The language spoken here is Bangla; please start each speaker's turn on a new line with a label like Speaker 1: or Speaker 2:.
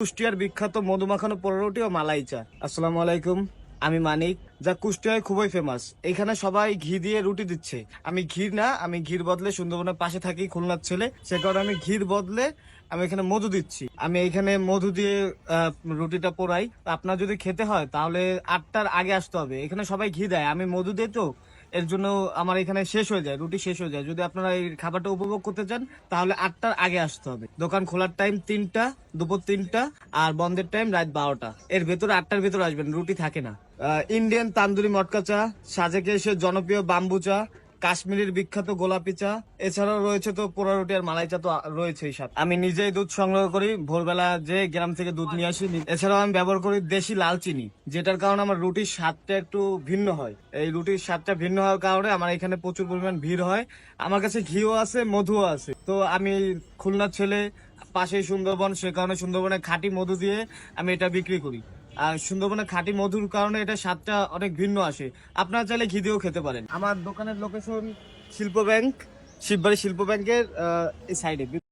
Speaker 1: কুষ্টিয়ার বিখ্যাত মধু মাখানো পরোটা ও মালাই চা। আসসালামু আলাইকুম, আমি মানিক, যা কুষ্টিয়ায় খুবই ফেমাস। এখানে সবাই ঘি দিয়ে রুটি দিচ্ছে। আমি ঘি না, আমি ঘির বদলে সুন্দরবনের পাশে থাকি, খুলনার ছেলে, সে কারণে আমি ঘির বদলে আমি এখানে মধু দিচ্ছি। আমি এখানে মধু দিয়ে রুটিটা পোড়াই। আপনার যদি খেতে হয় তাহলে 8টার আগে আসতে হবে। এখানে সবাই ঘি দেয়, আমি মধু দিই তো, এর জন্য আমার এখানে শেষ হয়ে যায়, রুটি শেষ হয়ে যায়। যদি আপনারা এই খাবারটা উপভোগ করতে চান তাহলে 8টার আগে আসতে হবে। দোকান খোলার টাইম 3টা, দুপুর 3টা, আর বন্ধের টাইম রাত 12টা। এর ভেতরে 8টার ভেতরে আসবেন, রুটি থাকে না। ইন্ডিয়ান তান্দুরি মটকা চা, সাজেকে এসে জনপ্রিয় বাম্বু চা, কাশ্মীরের বিখ্যাত গোলাপি চা, এছাড়াও রয়েছে তো পোড়া রুটি আর মালাই চা তো রয়েছেই সাথে। আমি নিজেই দুধ সংগ্রহ করি, ভোরবেলা যে গ্রাম থেকে দুধ নিয়ে আসি। এছাড়াও আমি ব্যবহার করি দেশি লাল চিনি, যেটার কারণে আমার রুটির স্বাদটা একটু ভিন্ন হয়। এই রুটির স্বাদটা ভিন্ন হওয়ার কারণে আমার এখানে প্রচুর পরিমাণ ভিড় হয়। আমার কাছে ঘিও আছে, মধুও আছে। তো আমি খুলনার ছেলে, পাশেই সুন্দরবন, সে কারণে সুন্দরবনে খাঁটি মধু দিয়ে আমি এটা বিক্রি করি। আর সুন্দরবনের খাঁটি মধুর কারণে এটা স্বাদটা অনেক ভিন্ন আসে। আপনারা চাইলে ঘি দিয়েও খেতে পারেন। আমার দোকানের লোকেশন শিল্প ব্যাংক, শিববাড়ি শিল্প ব্যাংকের এই সাইডে।